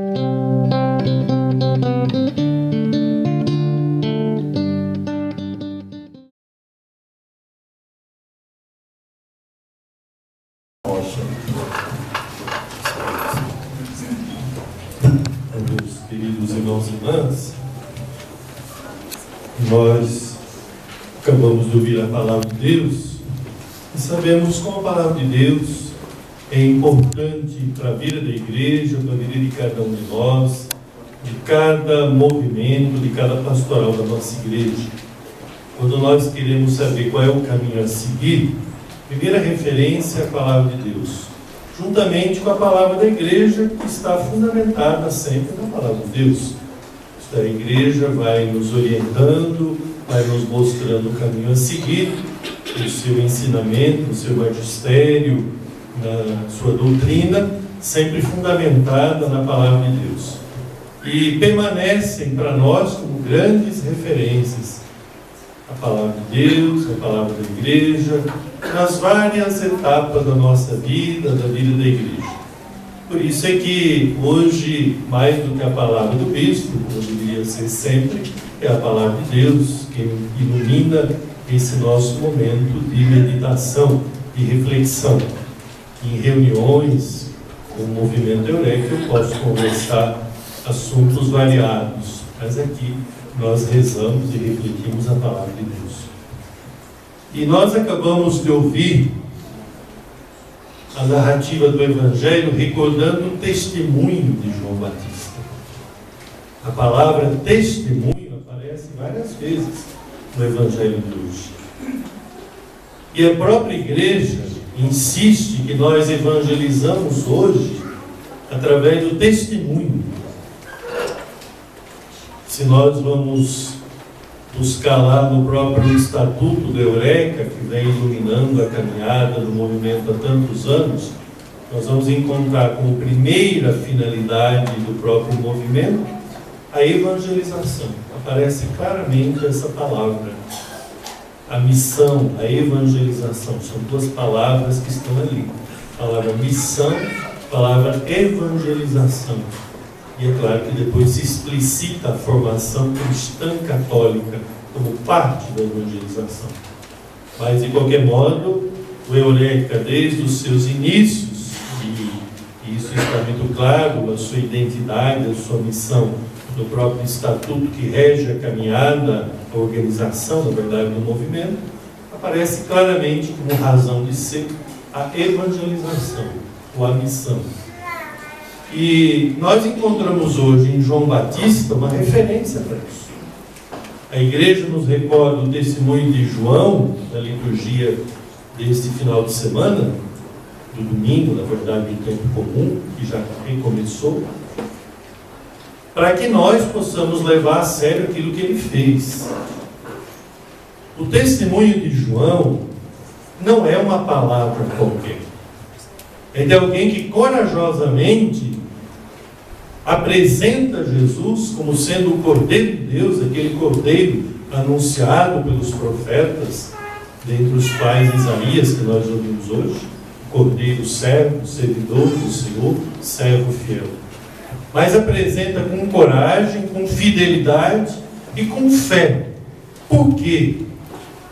Meus queridos irmãos e irmãs, nós acabamos de ouvir a palavra de Deus e sabemos como a palavra de Deus é importante para a vida da igreja, para a vida de cada um de nós, de cada movimento, de cada pastoral da nossa igreja. Quando nós queremos saber qual é o caminho a seguir, a primeira referência é a palavra de Deus, juntamente com a palavra da igreja, que está fundamentada sempre na palavra de Deus. A igreja vai nos orientando, vai nos mostrando o caminho a seguir, o seu ensinamento, o seu magistério, na sua doutrina, sempre fundamentada na palavra de Deus. E permanecem para nós como grandes referências a palavra de Deus, a palavra da igreja, nas várias etapas da nossa vida, da vida da igreja. Por isso é que hoje, mais do que a palavra do bispo, como deveria ser sempre, é a palavra de Deus que ilumina esse nosso momento de meditação, de reflexão. Em reuniões com o movimento Eureka eu posso conversar assuntos variados, mas aqui nós rezamos e refletimos a palavra de Deus. E nós acabamos de ouvir a narrativa do Evangelho recordando o testemunho de João Batista. A palavra testemunho aparece várias vezes no Evangelho de hoje. E a própria igreja insiste que nós evangelizamos hoje através do testemunho. Se nós vamos buscar lá no próprio Estatuto da Eureka, que vem iluminando a caminhada do movimento há tantos anos, nós vamos encontrar como primeira finalidade do próprio movimento a evangelização. Aparece claramente essa palavra. A missão, a evangelização, são duas palavras que estão ali. A palavra missão, a palavra evangelização. E é claro que depois se explicita a formação cristã católica como parte da evangelização. Mas, de qualquer modo, o Eureka, desde os seus inícios, e isso está muito claro, a sua identidade, a sua missão, no próprio estatuto que rege a caminhada, a organização, na verdade, do movimento, aparece claramente como razão de ser a evangelização, ou a missão. E nós encontramos hoje em João Batista uma referência para isso. A igreja nos recorda o testemunho de João, na liturgia deste final de semana, do domingo, na verdade, do tempo comum, que já recomeçou, para que nós possamos levar a sério aquilo que ele fez. O testemunho de João não é uma palavra qualquer. É de alguém que corajosamente apresenta Jesus como sendo o Cordeiro de Deus, aquele Cordeiro anunciado pelos profetas, dentre os quais Isaías, que nós ouvimos hoje, Cordeiro servo, servidor do Senhor, servo fiel. Mas apresenta com coragem, com fidelidade e com fé. Por quê?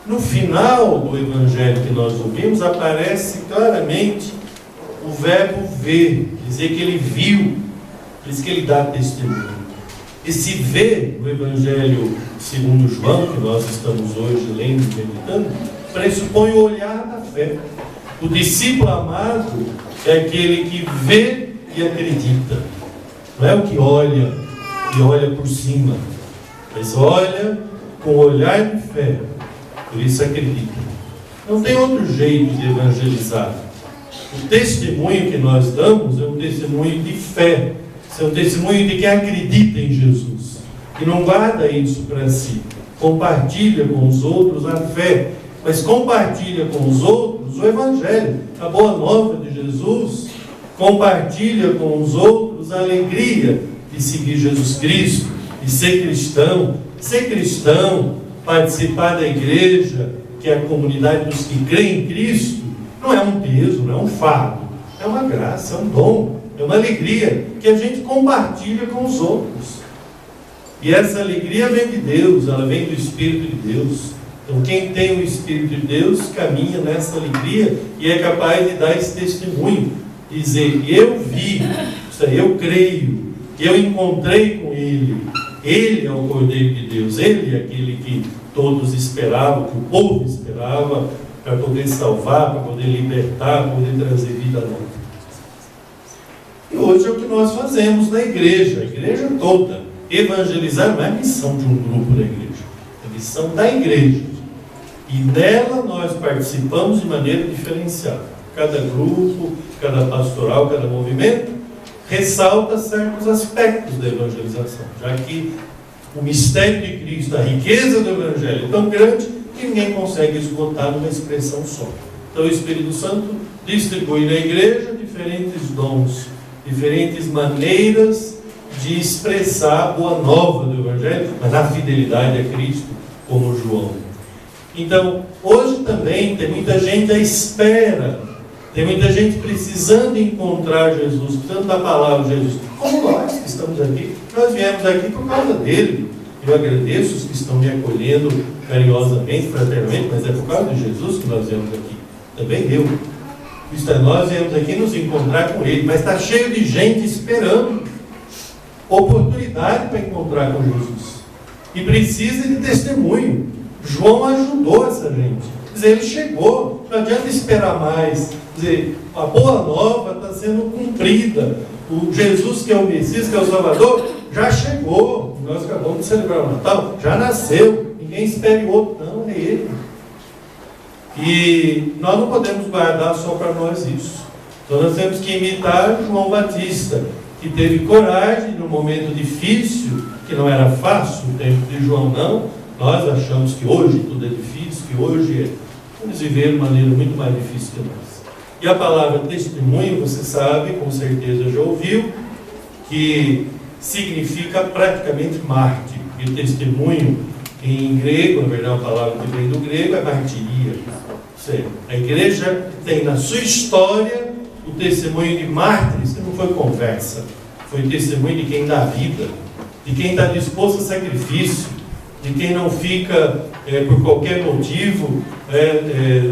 No final do Evangelho que nós ouvimos, aparece claramente o verbo ver, dizer que ele viu, diz que ele dá testemunho. Esse ver no Evangelho segundo João, que nós estamos hoje lendo e meditando, pressupõe o olhar da fé. O discípulo amado é aquele que vê e acredita. Não é o que olha e olha por cima, mas olha com olhar de fé, por isso acredita. Não tem outro jeito de evangelizar. O testemunho que nós damos é um testemunho de fé, é um testemunho de quem acredita em Jesus e não guarda isso para si, compartilha com os outros a fé, mas compartilha com os outros o Evangelho, a boa nova de Jesus, compartilha com os outros a alegria de seguir Jesus Cristo, de ser cristão, participar da igreja, que é a comunidade dos que creem em Cristo, não é um peso, não é um fardo, é uma graça, é um dom, é uma alegria que a gente compartilha com os outros. E essa alegria vem de Deus, ela vem do Espírito de Deus. Então quem tem o Espírito de Deus caminha nessa alegria e é capaz de dar esse testemunho, dizer: eu vi, eu creio, eu encontrei com Ele, Ele é o Cordeiro de Deus, Ele é aquele que todos esperavam, que o povo esperava, para poder salvar, para poder libertar, para poder trazer vida nova. E hoje é o que nós fazemos na igreja, a igreja toda. Evangelizar não é missão de um grupo da igreja, é missão da igreja. E nela nós participamos de maneira diferenciada. Cada grupo, cada pastoral, cada movimento ressalta certos aspectos da evangelização, já que o mistério de Cristo, a riqueza do Evangelho é tão grande que ninguém consegue esgotar numa expressão só. Então o Espírito Santo distribui na igreja diferentes dons, diferentes maneiras de expressar a boa nova do Evangelho, mas a fidelidade a Cristo, como João. Então, hoje também tem muita gente à espera, tem muita gente precisando encontrar Jesus, precisando da palavra de Jesus. Como nós que estamos aqui, nós viemos aqui por causa dele. Eu agradeço os que estão me acolhendo carinhosamente, fraternamente, mas é por causa de Jesus que nós viemos aqui. Também eu. Isto é, nós viemos aqui nos encontrar com ele, mas está cheio de gente esperando oportunidade para encontrar com Jesus. E precisa de testemunho. João ajudou essa gente. Quer dizer, ele chegou, não adianta esperar mais. Quer dizer, a boa nova está sendo cumprida. O Jesus que é o Messias, que é o Salvador, já chegou. Nós acabamos de celebrar o Natal, já nasceu. Ninguém espere outro, não, é ele. E nós não podemos guardar só para nós isso. Então nós temos que imitar João Batista, que teve coragem no momento difícil, que não era fácil, o tempo de João não. Nós achamos que hoje tudo é difícil, que hoje vamos viver de maneira muito mais difícil que nós. E a palavra testemunho, você sabe, com certeza já ouviu, que significa praticamente mártir. E o testemunho em grego, na verdade a palavra que vem do grego é martiria. Ou seja, a igreja tem na sua história o testemunho de mártires, que não foi conversa, foi testemunho de quem dá vida, de quem está disposto a sacrifício, de quem não fica, por qualquer motivo,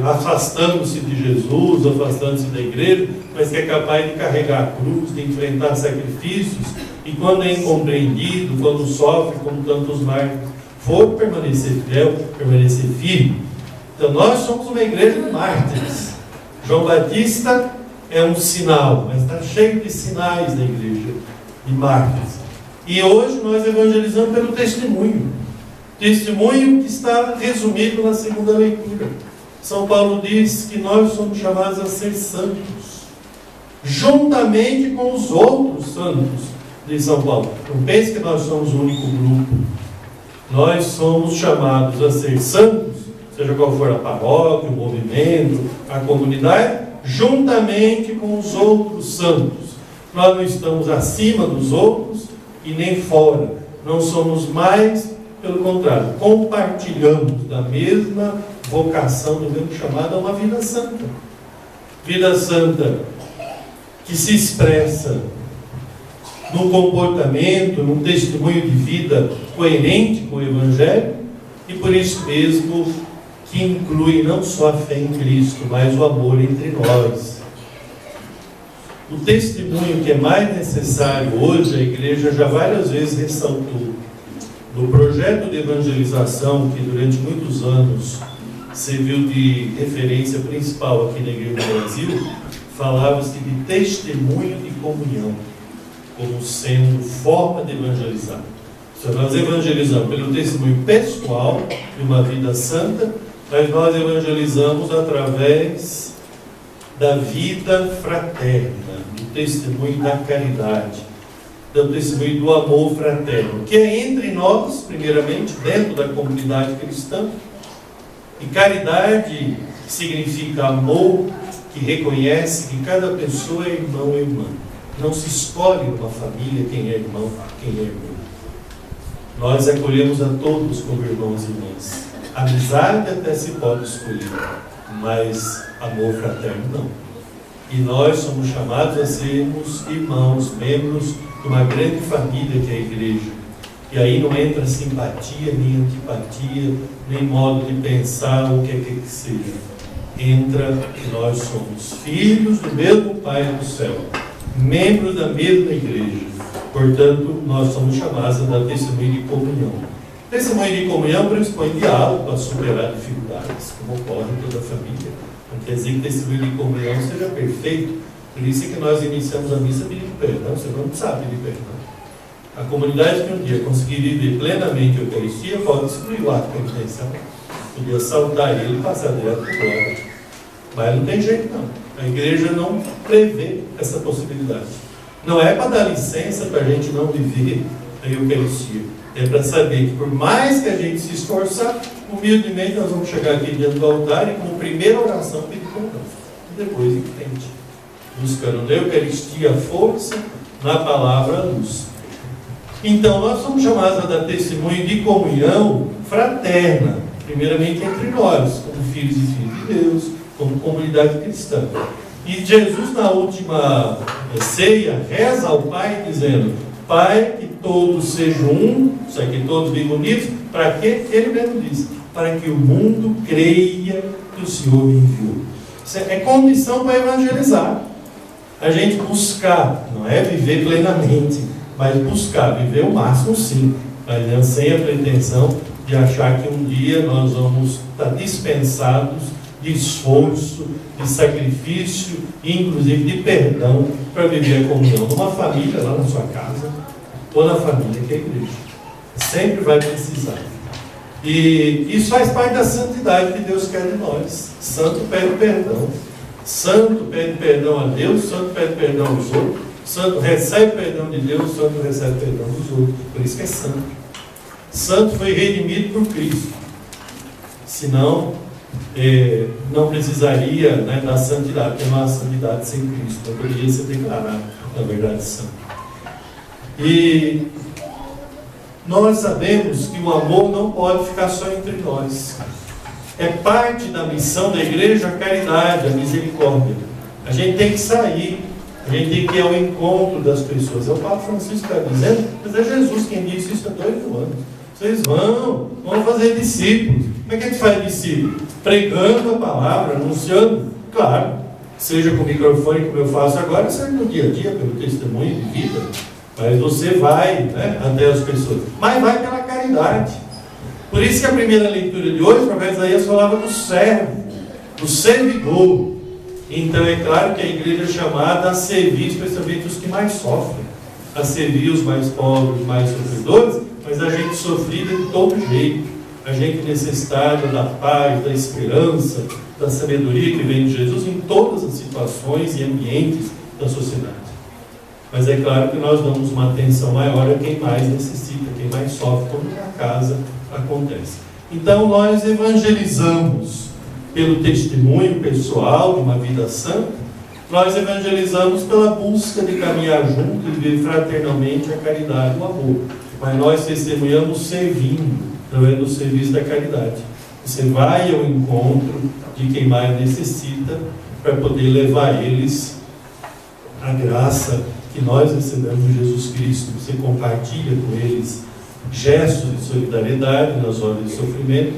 afastando-se de Jesus, afastando-se da igreja, mas que é capaz de carregar a cruz, de enfrentar sacrifícios, e quando é incompreendido, quando sofre, como tantos mártires, for permanecer fiel, permanecer firme. Então nós somos uma igreja de mártires. João Batista é um sinal, mas está cheio de sinais da igreja de mártires. E hoje nós evangelizamos pelo testemunho. Testemunho que está resumido na segunda leitura. São Paulo diz que nós somos chamados a ser santos, juntamente com os outros santos de São Paulo. Não pense que nós somos o único grupo. Nós somos chamados a ser santos, seja qual for a paróquia, o movimento, a comunidade, juntamente com os outros santos. Nós não estamos acima dos outros e nem fora. Não somos mais. Pelo contrário, compartilhamos da mesma vocação, do mesmo chamado a uma vida santa. Vida santa que se expressa num comportamento, num testemunho de vida coerente com o Evangelho, e por isso mesmo que inclui não só a fé em Cristo, mas o amor entre nós. O testemunho que é mais necessário hoje, a igreja já várias vezes ressaltou. No projeto de evangelização, que durante muitos anos serviu de referência principal aqui na Igreja do Brasil, falava-se de testemunho de comunhão, como sendo forma de evangelizar. Então, nós evangelizamos pelo testemunho pessoal de uma vida santa, mas nós evangelizamos através da vida fraterna, do testemunho da caridade, do testemunho do amor fraterno, que é entre nós, primeiramente, dentro da comunidade cristã. E caridade significa amor que reconhece que cada pessoa é irmão e irmã. Não se escolhe numa família quem é irmão, quem é irmã. Nós acolhemos a todos como irmãos e irmãs. Amizade até se pode escolher, mas amor fraterno não. E nós somos chamados a sermos irmãos, membros de uma grande família que é a igreja. E aí não entra simpatia, nem antipatia, nem modo de pensar, o que é que seja. Entra que nós somos filhos do mesmo Pai do céu, membros da mesma igreja. Portanto, nós somos chamados a dar testemunho de comunhão. Testemunho de comunhão pressupõe diálogo para superar dificuldades, como ocorre em toda a família. Não quer dizer que testemunho de comunhão seja perfeito. Por isso é que nós iniciamos a missa pedindo perdão. Você não sabe pedir perdão. A comunidade que um dia conseguir viver plenamente a Eucaristia pode excluir o ato penitencial. Podia saltar ele e passar direto para o glória. Mas não tem jeito não. A igreja não prevê essa possibilidade. Não é para dar licença para a gente não viver a Eucaristia. É para saber que por mais que a gente se esforçar, humildemente nós vamos chegar aqui diante do altar e como primeira oração pedir perdão. E depois em frente. Buscando na Eucaristia a força, na palavra a luz. Então nós somos chamados a dar testemunho de comunhão fraterna. Primeiramente entre nós, como filhos e filhas de Deus, como comunidade cristã. E Jesus na última ceia reza ao Pai dizendo: Pai, que todos sejam um, que todos vivam unidos, para que? Ele mesmo diz, para que o mundo creia que o Senhor me enviou. Isso é condição para evangelizar. A gente buscar, não é viver plenamente, mas buscar, viver o máximo sim, mas sem a pretensão de achar que um dia nós vamos estar dispensados de esforço, de sacrifício, inclusive de perdão, para viver a comunhão numa família, lá na sua casa, ou na família que é a igreja. Sempre vai precisar. E isso faz parte da santidade que Deus quer de nós. Santo pede perdão. Santo pede perdão a Deus, santo pede perdão aos outros, santo recebe perdão de Deus, santo recebe perdão dos outros. Por isso que é santo. Santo foi redimido por Cristo. Senão, não precisaria da santidade, porque não há santidade sem Cristo. Não poderia ser declarado, na verdade, santo. E nós sabemos que o amor não pode ficar só entre nós. É parte da missão da igreja a caridade, a misericórdia. A gente tem que sair, a gente tem que ir ao encontro das pessoas. É o Papa Francisco que está dizendo, mas é Jesus quem disse isso há 2000 anos. Vocês vão fazer discípulos. Como é que a gente faz discípulos? Pregando a palavra, anunciando. Claro, seja com o microfone como eu faço agora, seja no dia a dia, pelo testemunho de vida. Mas você vai até as pessoas. Mas vai pela caridade. Por isso que a primeira leitura de hoje, o profeta Isaías falava do servo, do servidor. Então é claro que a igreja é chamada a servir, especialmente os que mais sofrem. A servir os mais pobres, mais sofredores, mas a gente sofrida de todo jeito. A gente necessitada da paz, da esperança, da sabedoria que vem de Jesus em todas as situações e ambientes da sociedade. Mas é claro que nós damos uma atenção maior a quem mais necessita, quem mais sofre, como na casa acontece. Então nós evangelizamos pelo testemunho pessoal de uma vida santa, nós evangelizamos pela busca de caminhar junto e viver fraternalmente a caridade e o amor. Mas nós testemunhamos servindo, através do serviço da caridade. Você vai ao encontro de quem mais necessita para poder levar a eles a graça que nós recebemos de Jesus Cristo. Você compartilha com eles gestos de solidariedade nas horas de sofrimento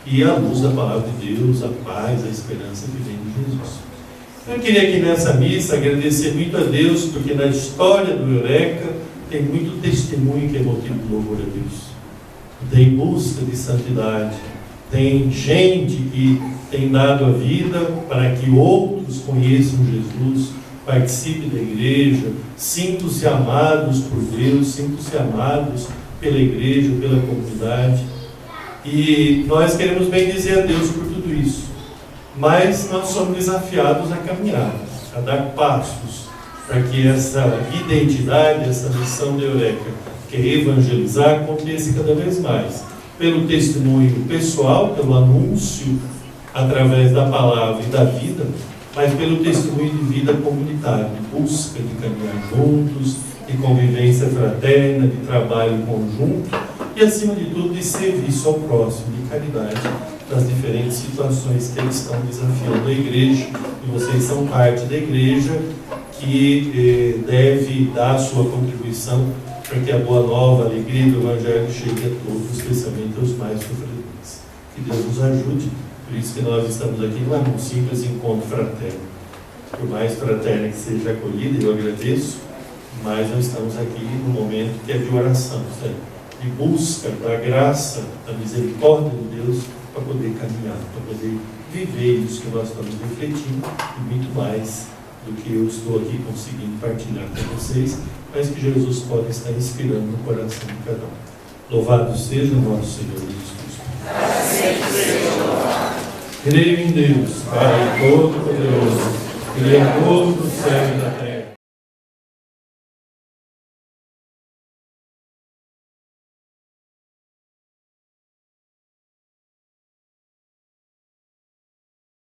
e a luz da palavra de Deus, a paz, a esperança que vem de Jesus. Eu queria aqui nessa missa agradecer muito a Deus, porque na história do Eureka tem muito testemunho que é motivo de louvor a Deus. Tem busca de santidade, tem gente que tem dado a vida para que outros conheçam Jesus, participem da igreja, sintam-se amados por Deus, sintam-se amados pela igreja, pela comunidade. E nós queremos bendizer a Deus por tudo isso. Mas nós somos desafiados a caminhar, a dar passos, para que essa identidade, essa missão da Eureka, que é evangelizar, aconteça cada vez mais. Pelo testemunho pessoal, pelo anúncio, através da palavra e da vida, mas pelo testemunho de vida comunitário, de busca de caminhar juntos, de convivência fraterna, de trabalho conjunto e, acima de tudo, de serviço ao próximo, de caridade, nas diferentes situações que eles estão desafiando a igreja E vocês são parte da igreja que deve dar a sua contribuição para que a boa nova, a alegria do Evangelho chegue a todos, especialmente aos mais sofredores. Que Deus nos ajude. Por isso que nós estamos aqui, não é um simples encontro fraterno. Por mais fraterna que seja acolhida, eu agradeço, mas nós estamos aqui num momento que é de oração, certo? De busca da graça, da misericórdia de Deus, para poder caminhar, para poder viver isso que nós estamos refletindo, e muito mais do que eu estou aqui conseguindo partilhar com vocês, mas que Jesus pode estar inspirando no coração de cada um. Louvado seja o nosso Senhor Jesus Cristo. Creio em Deus, Pai Todo-Poderoso, Criador do céu e da terra,